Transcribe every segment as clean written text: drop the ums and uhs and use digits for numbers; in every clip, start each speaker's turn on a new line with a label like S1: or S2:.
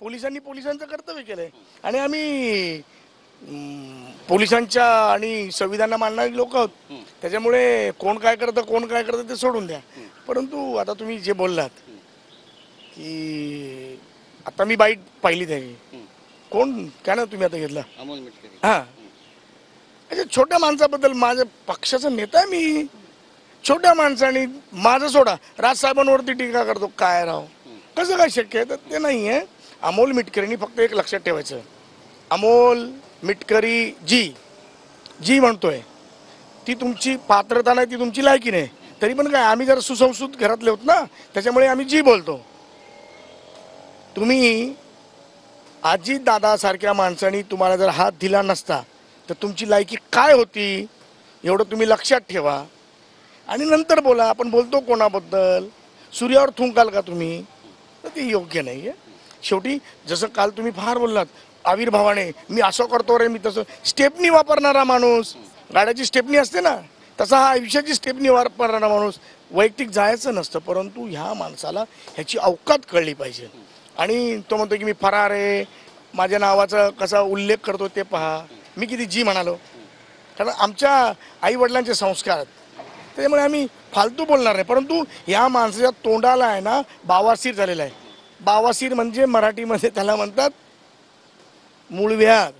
S1: पोलिसांनी पोलिसांचं कर्तव्य केलंय आणि आम्ही पोलिसांच्या आणि संविधानाला मानणारी लोक आहोत. त्याच्यामुळे कोण काय करतं ते सोडून द्या. परंतु आता तुम्ही जे बोललात की आता मी बाईट पाहिली त्याची कोण काय ना तुम्ही आता घेतला
S2: अमोल मिटकरी.
S1: हां म्हणजे छोट्या माणसाबद्दल माझ्या पक्षाचा नेता आहे मी. छोट्या माणसाने माझं सोडा राजसाहेबांवरती टीका करतो काय राव कसं काय शक्य आहे. तर ते नाही आहे. अमोल मिटकरींनी फक्त एक लक्षात ठेवायचं अमोल मिटकरी जी म्हणतोय ती तुमची पात्रता नाही ती तुमची लायकी नाही. तरी पण काय आम्ही जरा सुसंस्कृत घरातले होत ना त्याच्यामुळे आम्ही जी बोलतो. तुम्ही अजित दादा सारख्या माणसाने तुम्हाला जर हात दिला नसता तर तुमची लायकी काय होती एवढं तुम्ही लक्षात ठेवा आणि नंतर बोला. आपण बोलतो कोणाबद्दल सूर्यावर थुंकाल का तुम्ही तर ते योग्य नाही आहे. शेवटी जसं काल तुम्ही फार बोललात आविर्भावाने मी असं करतो रे मी तसं स्टेपनी वापरणारा माणूस गाड्याची स्टेपनी असते ना तसा हा आयुष्याची स्टेपनी वापरणारा माणूस वैयक्तिक जायचं नसतं. परंतु ह्या माणसाला ह्याची अवकात कळली पाहिजे. आणि तो म्हणतो की मी फरार आहे माझ्या नावाचा कसा उल्लेख करतो ते पहा. मी किती जी म्हणालो कारण आमच्या आईवडिलांचे संस्कार त्याच्यामुळे आम्ही फालतू बोलणार नाही. परंतु ह्या माणसाच्या तोंडाला आहे ना बावासीर झालेला आहे. बावासीर म्हणजे मराठीमध्ये त्याला म्हणतात मूळव्याध,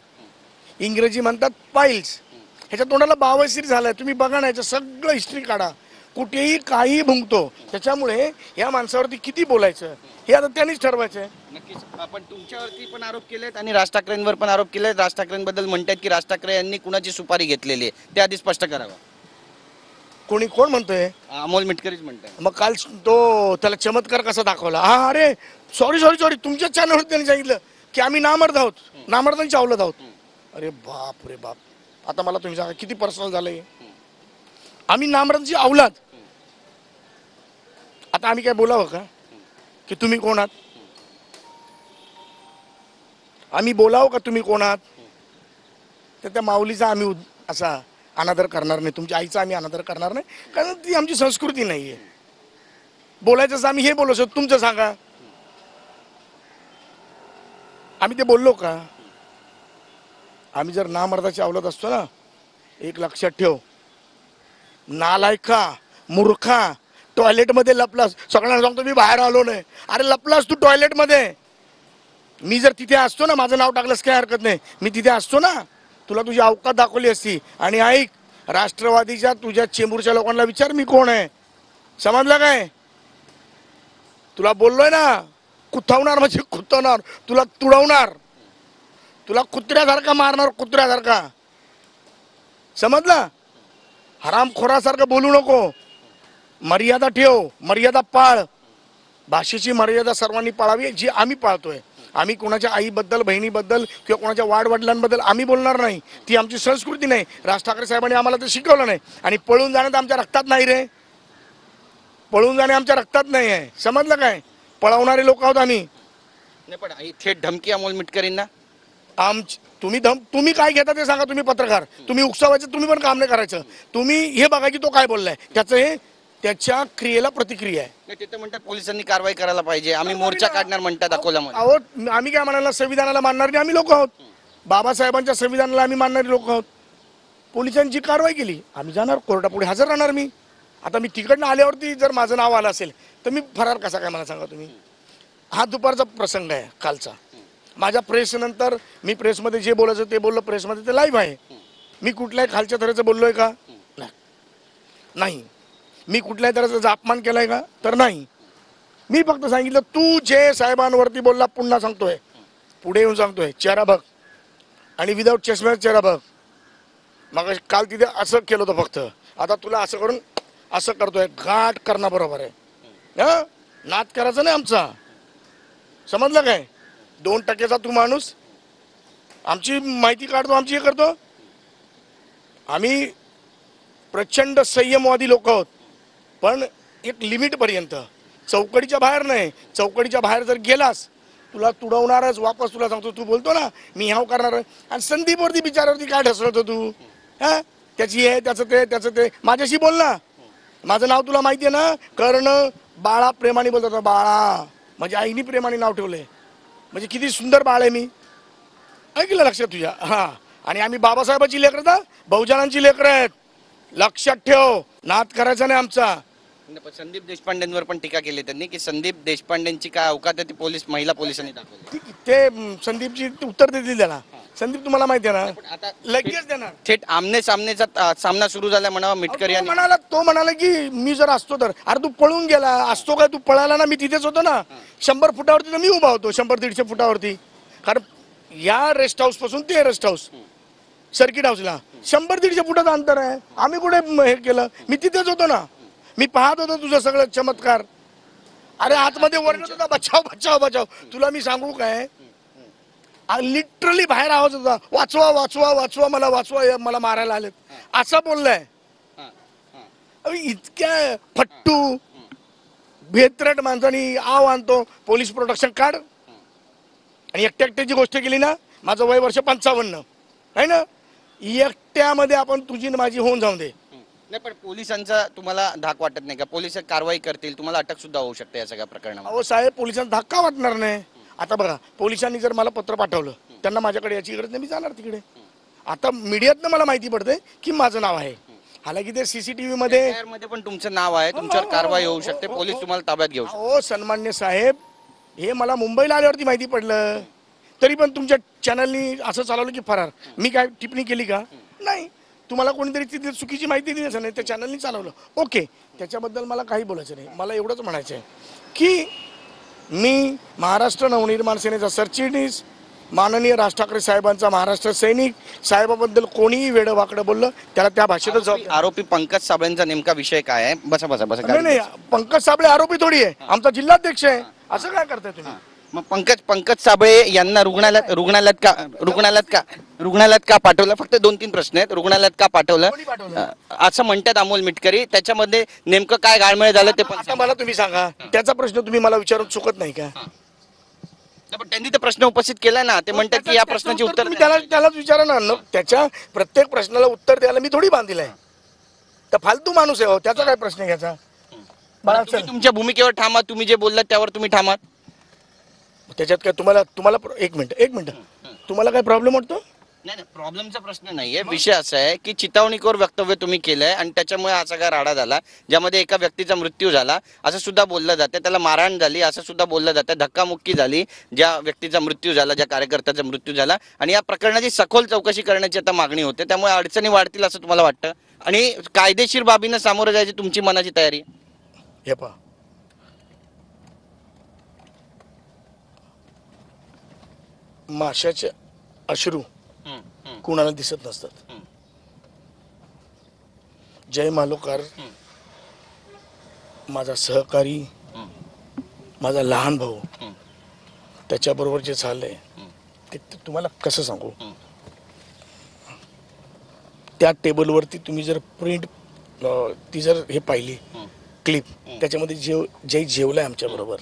S1: इंग्रजी म्हणतात पाईल्स. ह्याच्या तोंडाला बावासीर झालाय. तुम्ही बघा ना याचं सगळं हिस्ट्री काढा कुठेही काही भुंकतो. त्याच्यामुळे या माणसावरती किती बोलायचं हे आता त्यांनीच ठरवायचं आहे.
S2: नक्कीच आपण तुमच्यावरती पण आरोप केलेत आणि राज ठाकरेंवर पण आरोप केलेत. राज ठाकरेंबद्दल म्हणतात की राज ठाकरे यांनी कुणाची सुपारी घेतलेली आहे ते आधी स्पष्ट करावं.
S1: कोण म्हणतोय
S2: अमोल मिटकरीच म्हणतात.
S1: मग काल तो त्याला चमत्कार कसा दाखवला. हा अरे सॉरी तुमच्याच चॅनलवर त्यांनी सांगितलं की आम्ही नामर्द आहोत नामर्दांनी चावलत आहोत. अरे बाप रे बाप. आता मला तुम्ही सांगा किती पर्सनल झालंय. आम्ही नामर्दांची अवलाद. आता आम्ही काय बोलावं का की तुम्ही कोण आहात. आम्ही बोलावं का तुम्ही कोण आहात. तर त्या माऊलीचा आम्ही असा अनादर करणार नाही. तुमच्या आईचा आम्ही अनादर करणार नाही कारण ती आमची संस्कृती नाही आहे. बोलायचं आम्ही हे बोलू शकतो तुमचं सांगा. आम्ही ते बोललो का. आम्ही जर नामर्दाची अवलाद असतो ना एक लक्षात ठेव नालायका मूर्खा टॉयलेटमध्ये लपलास. सगळ्यांना सांगतो मी बाहेर आलो नाही. अरे लपलास तू टॉयलेटमध्ये. मी जर तिथे असतो ना माझं नाव टाकलंस काही हरकत नाही. मी तिथे असतो ना तुला तुझी अवकात दाखवली असती. आणि ऐक राष्ट्रवादीच्या तुझ्या चेंबूरच्या लोकांना विचार मी कोण आहे समजलं काय. तुला बोललोय ना कुथवणार म्हणजे कुथवणार तुला तुडवणार तुला कुत्र्यासारखा मारणार कुत्र्यासारखा समजलं. हरामखोरासारखं बोलू नको. मर्यादा ठेव मर्यादा पाळ. भाषेची मर्यादा सर्वांनी पाळावी जी आम्ही पाळतोय. आम्ही कोणाच्या आईबद्दल बहिणीबद्दल किंवा कोणाच्या वाडवडिलांबद्दल आम्ही बोलणार नाही. ती आमची संस्कृती नाही. राज ठाकरे साहेबांनी आम्हाला ते शिकवलं नाही. आणि पळून जाणं तर आमच्या रक्तात नाही रे. पळून जाणे आमच्या रक्तात नाही आहे समजलं काय. पळवणारे लोक आहोत आम्ही.
S2: नाही पण थेट धमकी अमोल मिटकरींना
S1: तुम्ही काय घेता ते सांगा. तुम्ही पत्रकार तुम्ही उकसावायचं तुम्ही पण काम नाही करायचं. तुम्ही हे बघा की तो काय बोललाय त्याचं हे त्याच्या क्रियेला प्रतिक्रिया आहे.
S2: नाही ते तर म्हणतात पोलिसांनी कारवाई करायला पाहिजे आम्ही मोर्चा काढणार म्हणतात अकोल्यामध्ये.
S1: अहो आम्ही काय म्हणाला संविधानाला मानणारी आम्ही लोक आहोत. बाबासाहेबांच्या संविधानाला आम्ही मानणारी लोक आहोत. पोलिसांची कारवाई केली आम्ही जाणार कोर्टापुढे हजर राहणार. मी आता मी तिकडनं आल्यावरती जर माझं नाव आलं असेल तर मी फरार कसा काय मला सांगा तुम्ही. हा दुपारचा प्रसंग आहे कालचा. माझ्या प्रेसनंतर मी प्रेसमध्ये जे बोलायचं ते बोललो. प्रेसमध्ये ते लाईव्ह आहे. मी कुठल्याही खालच्या थराचं बोललोय का नाही. मी कुठल्याही तऱ्हेचा अपमान केलाय का तर नाही. मी फक्त सांगितलं तू जे साहेबांवरती बोलला पुन्हा सांगतोय पुढे येऊन सांगतोय चेहरा बघ आणि विदाऊट चष्म्याचा चेहरा बघ. मग काल तिथे असं केलं होतं फक्त. आता तुला असं करून असं करतोय घाट करणं बरोबर आहे. हा नाद करायचा नाही आमचा समजलं काय. 2% तू माणूस आमची माहिती काढतो आमची हे करतो. आम्ही प्रचंड संयमवादी लोक आहोत पण एक लिमिटपर्यंत. चौकडीच्या बाहेर नाही. चौकडीच्या बाहेर जर गेलास तुला तुडवणारच वापस. तुला सांगतो तू बोलतो ना मी ह्याव करणार आणि संदीपवरती बिचारावरती काय ढसळतो तू. हा त्याची आहे त्याचं ते माझ्याशी बोल ना. माझं नाव तुला माहिती आहे ना कर्ण बाळा प्रेमाने बोलतो बाळा. माझ्या आईने प्रेमाने नाव ठेवलंय. म्हणजे किती सुंदर बाळ आहे मी, ऐकलं लक्षात तुझ्या. हा, आणि आम्ही बाबासाहेबांची लेकरं तर बहुजनांची लेकरं आहेत, लक्षात ठेव. नाद करायचा नाही आमचा.
S2: पण संदीप देशपांडेंवर पण टीका केली त्यांनी की संदीप देशपांडेंची काय अवकात आहे ती महिला पोलिसांनी दाखवली.
S1: ते संदीपची उत्तर देतील त्याला. संदीप तुम्हाला माहिती आहे
S2: पण
S1: ना,
S2: आता
S1: लगेच देणार.
S2: थेट आमने सामनेचा सामना सुरू झाला म्हणावा मिटकरी आणि
S1: तो म्हणाला की मी जर असतो तर, अरे तू पळून गेला असतो काय, तू पळाला ना, मी तिथेच होतो ना. 100 फुटावरती तर मी उभा होतो, 100-150 फुटावरती. कारण या रेस्ट हाऊस पासून ते रेस्ट हाऊस सर्किट हाऊसला 100-150 फुटाचं अंतर आहे. आम्ही कुठे हे केलं, मी तिथेच होतो ना. मी पाहत होतो तुझं सगळं चमत्कार. अरे आतमध्ये ओरडत होता, बचाव बचाव बचाव. तुला मी सांगू काय, लिटरली बाहेर आवाज होता, वाचवा वाचवा वाचवा, मला वाचवा, मला मारायला आले, असं बोललाय. इतक्या फट्टू भेत्रट माणसानी आव आणतो, पोलीस प्रोटेक्शन कार्ड. आणि एकट्याची गोष्ट केली ना, माझं वय वर्ष 55 आहे ना, एकट्यामध्ये आपण तुझी माझी होऊन जाऊन दे.
S2: नाही, पण पोलिसांचा तुम्हाला धाक वाटत नाही का? पोलिस कारवाई करतील, तुम्हाला अटक सुद्धा होऊ शकते या सगळ्या प्रकरणामध्ये.
S1: अहो साहेब, पोलिसांना धक्का वाटणार नाही. आता बघा, पोलिसांनी जर मला पत्र पाठवलं, त्यांना माझ्याकडे याची गरज नाही, मी जाणार तिकडे. आता मीडियातनं मला माहिती पडते की माझं नाव आहे. हालाकी ते सीसीटीव्ही मध्ये
S2: मध्ये पण तुमचं नाव आहे, तुमच्यावर कारवाई होऊ शकते, पोलीस तुम्हाला ताब्यात घेऊ शकते.
S1: हो सन्मान्य साहेब, हे मला मुंबईला आल्यावरती माहिती पडलं. तरी पण तुमच्या चॅनलनी असं चालवलं की फरार. मी काय टिप्पणी केली का? नाही. तुम्हाला कोणीतरी तिथे चुकीची माहिती दिली असं नाही, त्या चॅनलनी चालवलं, ओके, त्याच्याबद्दल मला काही बोलायचं नाही. मला एवढंच म्हणायचं आहे की मी महाराष्ट्र नवनिर्माण सेनेचा सरचिटणीस, माननीय राज ठाकरे साहेबांचा महाराष्ट्र सैनिक. साहेबाबद्दल कोणीही वेडं वाकडं बोललं त्याला त्या भाषेतच जबाब.
S2: आरोपी पंकज साबळेंचा नेमका विषय काय आहे? बसा बसा बसा.
S1: नाही, पंकज साबळे आरोपी थोडी आहे, आमचा जिल्हाध्यक्ष आहे. असं काय करताय तुम्ही?
S2: मग पंकज साबळे यांना रुग्णालयात का पाठवलं? फक्त 2-3 प्रश्न आहेत. रुग्णालयात का पाठवलं असं म्हणतात अमोल मिटकरी, त्याच्यामध्ये नेमकं काय गाळमेळ झालं ते पण
S1: आता मला तुम्ही सांगा. त्याचा प्रश्न तुम्ही मला विचारून चुकत नाही का?
S2: पण त्यांनी तर प्रश्न उपस्थित केला ना, ते म्हणतात की या प्रश्नाची उत्तर
S1: तुम्ही त्यालाच विचारा ना. त्याच्या प्रत्येक प्रश्नाला उत्तर द्यायला मी थोडी बांधील आहे. तर फालतू माणूस आहे हो, त्याचा काय प्रश्न घ्यायचा?
S2: तुम्ही तुमच्या भूमिकेवर ठामा, तुम्ही जे बोललात त्यावर तुम्ही ठामात.
S1: त्याच्यात काय तुम्हाला एक मिनिट तुम्हाला काय प्रॉब्लेम वाटतो?
S2: नाही, प्रॉब्लेमचा प्रश्न नाहीये. विषय असा आहे की चितावणीखोर वक्तव्य तुम्ही केलंय आणि त्याच्यामुळे हा सगळा राडा झाला, ज्यामध्ये एका व्यक्तीचा मृत्यू झाला असं सुद्धा बोललं जातं, त्याला मारहाण झाली असं सुद्धा बोललं जातं, धक्कामुक्की झाली ज्या व्यक्तीचा मृत्यू झाला, ज्या कार्यकर्त्याचा मृत्यू झाला. आणि या प्रकरणाची सखोल चौकशी करण्याची आता मागणी होते, त्यामुळे अडचणी वाढतील असं तुम्हाला वाटतं आणि कायदेशीर बाबींना सामोरं जायची तुमची मनाची तयारी?
S1: हे पहा, माशाचे अश्रू कुणाला दिसत नसतात. जय मालोकार माझा सहकारी, माझा लहान भाऊ, त्याच्याबरोबर जे झालंय ते तुम्हाला कसं सांगू. त्या टेबलवरती तुम्ही जर प्रिंट ती जर हे पाहिली क्लिप, त्याच्यामध्ये जय जेवलाय आमच्या बरोबर,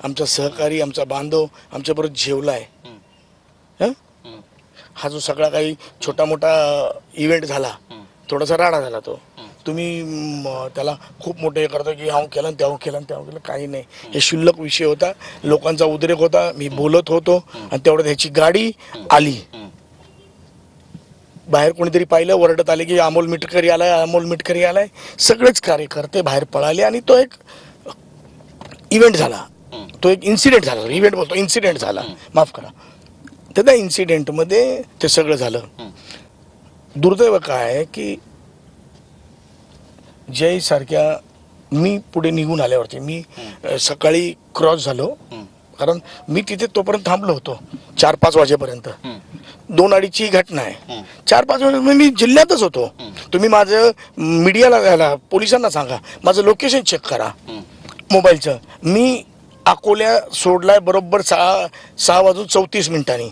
S1: आमचा सहकारी, आमचा बांधव आमच्या बरोबर जेवलाय. हा जो सगळा काही छोटा मोठा इव्हेंट झाला, थोडासा राडा झाला, तो तुम्ही त्याला खूप मोठं हे करता की हा केलं त्याहून केलं त्याहून केलं. काही नाही, हे क्षुल्लक विषय होता, लोकांचा उद्रेक होता, मी बोलत होतो आणि तेवढ्यात ह्याची गाडी आली. बाहेर कोणीतरी पाहिलं, ओरडत आले की अमोल मिटकरी आलाय, अमोल मिटकरी आलाय. सगळेच कार्यकर्ते बाहेर पळाले आणि तो एक इव्हेंट झाला, तो एक इन्सिडेंट झाला. इव्हेंट बोलतो, इन्सिडेंट झाला, माफ करा. तर त्या इन्सिडेंटमध्ये ते सगळं झालं. दुर्दैव काय आहे की जय सारख्या, मी पुढे निघून आल्यावरती मी सकाळी क्रॉस झालो, कारण मी तिथे तोपर्यंत थांबलो होतो 4-5 वाजेपर्यंत. 2-2:30ची घटना आहे. 4-5 वाजे मी जिल्ह्यातच होतो. तुम्ही माझं मीडियाला पोलिसांना सांगा, माझं लोकेशन चेक करा मोबाईलचं. मी अकोल्या सोडलाय बरोबर 6:34.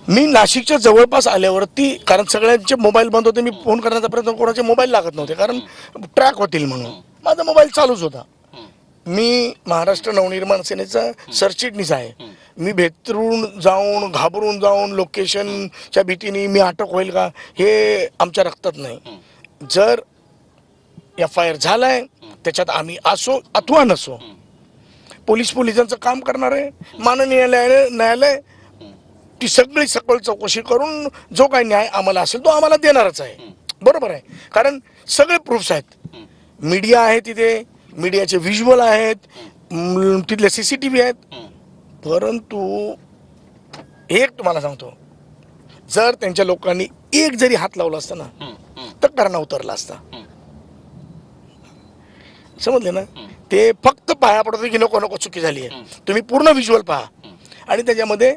S1: मी नाशिकच्या जवळपास आल्यावरती, कारण सगळ्यांचे मोबाईल बंद होते, मी फोन करण्याचा प्रयत्न, कोणाचे मोबाईल लागत नव्हते कारण ट्रॅक होतील म्हणून. माझा मोबाईल चालूच होता. मी महाराष्ट्र नवनिर्माण सेनेचा सरचिटणीस आहे. मी भेतरून जाऊन, घाबरून जाऊन, लोकेशनच्या भीतीने मी अटक होईल का हे आमच्या रक्तात नाही. जर FIR झालाय त्याच्यात आम्ही असो अथवा नसो, पोलिसांचं काम करणार आहे. माननीय न्यायालय ती सगळी सकल चौकशी करून जो काही न्याय आम्हाला असेल तो आम्हाला देणारच आहे. बरोबर आहे, कारण सगळे प्रूफ्स आहेत. मीडिया आहे तिथे, मीडियाचे व्हिज्युअल आहेत, तिथले CCTV आहेत. परंतु एक तुम्हाला सांगतो, जर त्यांच्या लोकांनी एक जरी हात लावला असता ना तर करणा उतरला असता. समजले ना? ते फक्त पाया पडतो की नको नको चुकी झाली आहे. तुम्ही पूर्ण व्हिज्युअल पहा, आणि त्याच्यामध्ये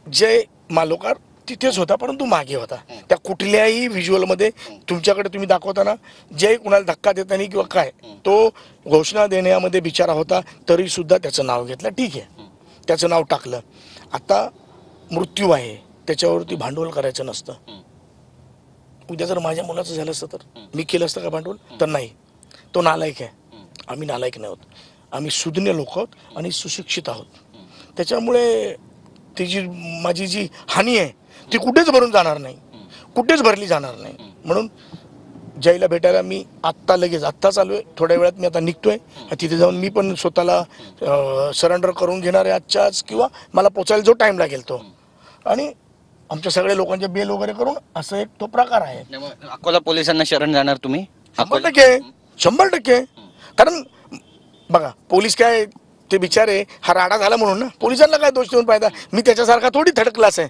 S1: जय मालोकार तिथेच होता, परंतु मागे होता. त्या कुठल्याही व्हिज्युअलमध्ये तुमच्याकडे तुम्ही दाखवताना जय कुणाला धक्का देता नाही किंवा काय, तो घोषणा देण्यामध्ये बिचारा होता, तरी सुद्धा त्याचं नाव घेतलं. ठीक आहे, त्याचं नाव टाकलं. आता मृत्यू आहे, त्याच्यावरती भांडवल करायचं नसतं. उद्या जर माझ्या मुलाचं झालं असतं तर मी केलं असतं का भांडवल? तर नाही. तो नालायक आहे, आम्ही नालायक नाही आहोत. आम्ही सुज्ञ लोक आहोत आणि सुशिक्षित आहोत. त्याच्यामुळे ती जी माझी जी हानी आहे ती कुठेच भरून जाणार नाही, कुठेच भरली जाणार नाही. म्हणून जयला भेटायला मी आत्ता चालू आहे. थोड्या वेळात मी आता निघतोय. तिथे जाऊन मी पण स्वतःला सरेंडर करून घेणार आहे आजच्याच, किंवा मला पोचायला जो टाइम लागेल तो. आणि आमच्या सगळ्या लोकांचे बेल वगैरे करून असं एक तो प्रकार आहे.
S2: अकोला पोलिसांना शरण जाणार तुम्ही?
S1: 100%. कारण बघा, पोलीस काय ते बिचारे हा राडा झाला म्हणून ना, पोलिसांना काय दोष देऊन फायदा? मी त्याच्यासारखा थोडी थर्ड क्लास आहे.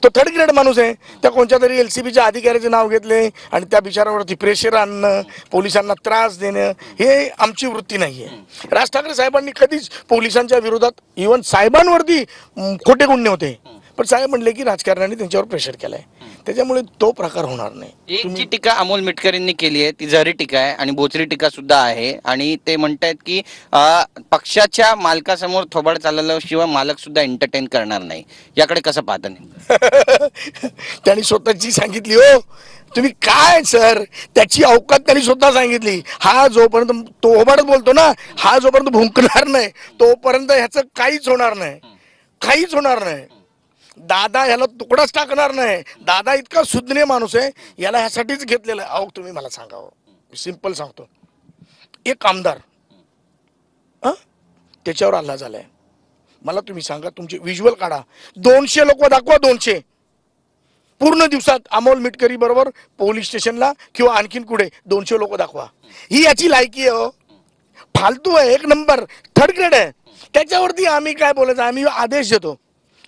S1: तो थर्ड ग्रेड माणूस आहे. त्या कोणत्या तरी LCBच्या अधिकाऱ्याचे नाव घेतले आणि त्या बिचारावरती प्रेशर आणणं, पोलिसांना त्रास देणं, हे आमची वृत्ती नाही आहे. राज ठाकरे साहेबांनी कधीच पोलिसांच्या विरोधात, इव्हन साहेबांवरती खोटे गुन्हे होते, पण साहेब म्हणले की राजकारणाने त्यांच्यावर प्रेशर केलाय, त्याच्यामुळे तो प्रकार होणार नाही.
S2: एक जी टीका अमोल मिटकरींनी केली आहे ती झरी टीका आहे आणि बोचरी टीका सुद्धा आहे. आणि ते म्हणतायत की पक्षाच्या मालकासमोर थोबाड चालवल्याशिवाय मालक सुद्धा एंटरटेन करणार नाही. याकडे कसं पाहता नाही?
S1: त्यांनी स्वतःची सांगितली. हो तुम्ही काय सर, त्याची अवकात त्यांनी स्वतः सांगितली. हा जोपर्यंत तो ओबाडत बोलतो ना, हा जोपर्यंत भुंकणार नाही तोपर्यंत ह्याचं काहीच होणार नाही, काहीच होणार नाही. दादा ह्याला तुकडाच टाकणार नाही. दादा इतका सुज्ञ माणूस आहे, याला ह्यासाठीच घेतलेलं आहे. अहो तुम्ही मला सांगावं, मी सिंपल सांगतो. एक आमदार त्याच्यावर हल्ला झालाय. मला तुम्ही सांगा, तुमचे व्हिज्युअल काढा, 200 लोक दाखवा, 200 पूर्ण दिवसात अमोल मिटकरी बरोबर पोलीस स्टेशनला किंवा आणखीन कुठे 200 लोक दाखवा. ही याची लायकी आहे. फालतू आहे, एक नंबर थर्ड ग्रेड आहे. त्याच्यावरती आम्ही काय बोलायचं? आम्ही आदेश देतो.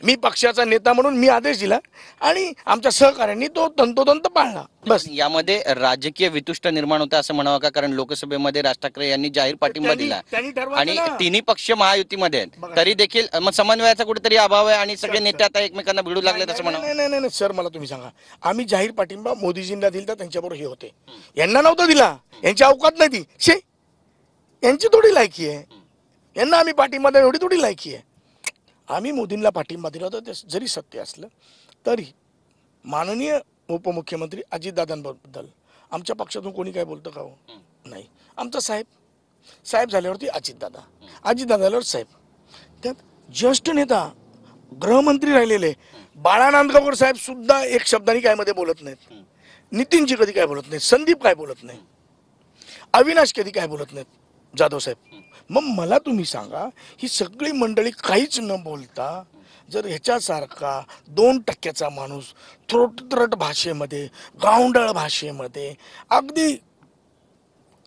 S1: मी पक्षाचा नेता म्हणून मी आदेश दिला आणि आमच्या सहकार्यांनी तो तंतोतंत पाळला. बस.
S2: यामध्ये राजकीय वितुष्ट निर्माण होतं असं म्हणावं का? कारण लोकसभेमध्ये राज ठाकरे यांनी जाहीर पाठिंबा दिला आणि तिन्ही पक्ष महायुतीमध्ये आहेत, तरी देखील मग समन्वयाचा कुठेतरी अभाव आहे आणि सगळे नेते आता एकमेकांना भिडू लागले असं म्हणावं?
S1: नाही सर, मला तुम्ही सांगा, आम्ही जाहीर पाठिंबा मोदीजींना दिला, त्यांच्याबरोबर हे होते. यांना नव्हता दिला, यांची अवकात नाही ती. शे, यांची थोडी लायकी आहे. यांना आम्ही पाठिंबा द्या एवढी थोडी लायकी आहे. आम्ही मोदींना पाठिंबा दिला होता, ते जरी सत्य असलं तरी माननीय उपमुख्यमंत्री अजितदादांबद्दल आमच्या पक्षातून कोणी काय बोलतं का? हो नाही. आमचा साहेब झाल्यावरती अजितदादा झाल्यावर साहेब. त्यात ज्येष्ठ नेता गृहमंत्री राहिलेले बाळा नांदगावकर साहेब सुद्धा एक शब्दाने काय मध्ये बोलत नाहीत. नितीनजी कधी काय बोलत नाहीत, संदीप काय बोलत नाही, अविनाश कधी काय बोलत नाहीत, जाधव साहेब. मग मला तुम्ही सांगा, ही सगळी मंडळी काहीच न बोलता जर ह्याच्यासारखा 2% माणूस थ्रोटत्रट भाषेमध्ये, गावंढळ भाषेमध्ये, अगदी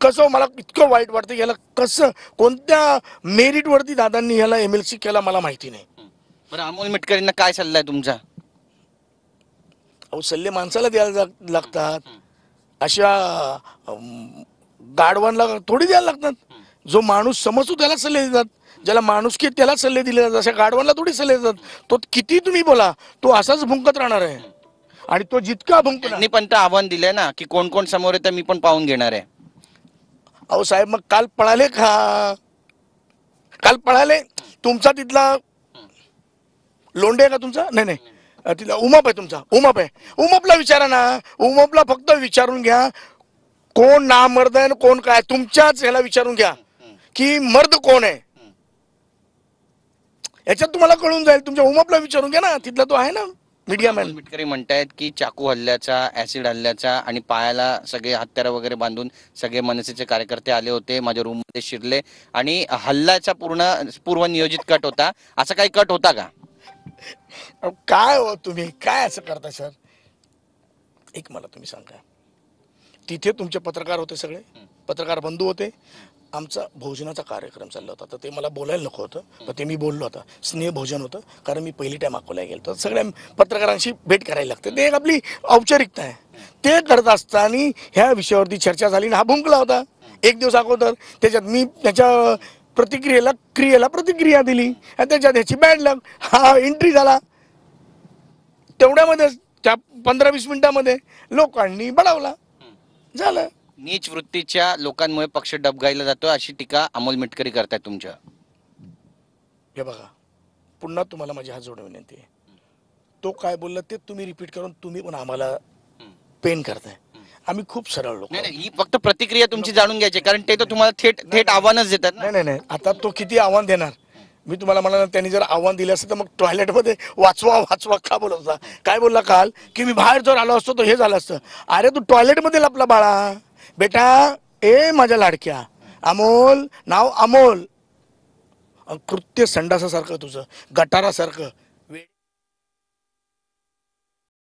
S1: कसं, मला इतकं वाईट वाटतं. याला कसं, कोणत्या मेरिटवरती दादांनी ह्याला MLC केला मला माहिती नाही.
S2: बरं, अमोल मिटकरींना काय सल्ला आहे तुमचा?
S1: अहो सल्ले माणसाला द्यायला लागतात, अशा गाढवांना थोडी द्यायला लागतात. जो माणूस समजतो त्याला सल्ले देतात, ज्याला माणुसकी त्याला सल्ले दिले जातात. अशा गाढवांना थोडी सल्ले देतात. तो किती तुम्ही बोला, तो असाच भुंकत राहणार आहे. आणि तो जितका भुंकणार.
S2: त्यांनी पण तर आव्हान दिलंय ना की कोण कोण समोर येतं मी पण पाहून घेणार आहे.
S1: अहो साहेब, मग काल पळाले का? काल पळाले. तुमचा तिथला लोंढे आहे का तुमचा? नाही, तिथला उमाप आहे तुमचा. उमापला विचारा ना. उमापला फक्त विचारून घ्या, कोण नामर्द आहे कोण काय. तुमच्याच ह्याला विचारून घ्या की मर्द कोण आहे, याच्यात तुम्हाला कळून जाईल. तुमच्या उमापला विचारून घ्या ना, तिथला तो आहे ना. Media
S2: Amol
S1: man.
S2: मिटकरी म्हणतायत की चाकू हल्ल्याचा, ऍसिड हल्ल्याचा आणि पायाला सगळे हत्यारं वगैरे बांधून सगळे मनसेचे कार्यकर्ते आले होते, माझ्या रूम मध्ये शिरले आणि हल्ल्याचा पूर्व नियोजित कट होता. असा काही कट होता का?
S1: काय हो तुम्ही काय असं करता सर? एक मला तुम्ही सांगा, तिथे तुमचे पत्रकार होते, सगळे पत्रकार बंधू होते. आमचा भोजनाचा कार्यक्रम चालला होता, तर ते मला बोलायला नको होतं, पण ते मी बोललो होता. स्नेह भोजन होतं, कारण मी पहिली टाइम अकोला गेलो होतो. सगळ्या पत्रकारांशी भेट करायला लागते, ते एक आपली औपचारिकता आहे. ते करत असताना ह्या विषयावरती चर्चा झाली आणि हा भुंकला होता एक दिवस अगोदर. त्याच्यात मी त्याच्या क्रियेला प्रतिक्रिया दिली आणि त्याच्यात ह्याची बॅड लक, हा एंट्री झाला. तेवढ्यामध्ये त्या 15-20 मिनिटामध्ये लोकांनी बळावला, झालं.
S2: नीच वृत्तीच्या लोकांमुळे पक्ष डबघाईला जातो अशी टीका अमोल मिटकरी करतायत तुमच्या.
S1: हे बघा, पुन्हा तुम्हाला माझी हात जोडून विनंती आहे, तो काय बोलला ते तुम्ही रिपीट करून तुम्ही पण आम्हाला पेन करताय. आम्ही खूप सरळ लोक.
S2: नाही नाही, ही फक्त प्रतिक्रिया तुमची जाणून घ्यायची, कारण ते तर तुम्हाला थेट आव्हानच देतात ना.
S1: नाही नाही नाही, आता तो किती आव्हान देणार? मी तुम्हाला म्हणाला, त्यांनी जर आव्हान दिलं असतं तर मग टॉयलेटमध्ये वाचवा वाचवा का बोलत होता? काय बोलला काल की मी बाहेर जर आलो असतो तर हे झालं असतं. अरे तू टॉयलेटमध्ये लपला बाळा बेटा. ए माझ्या लाडक्या अमोल, नाव अमोल, कृत्य संडासासारखं तुझं, गटारासारखं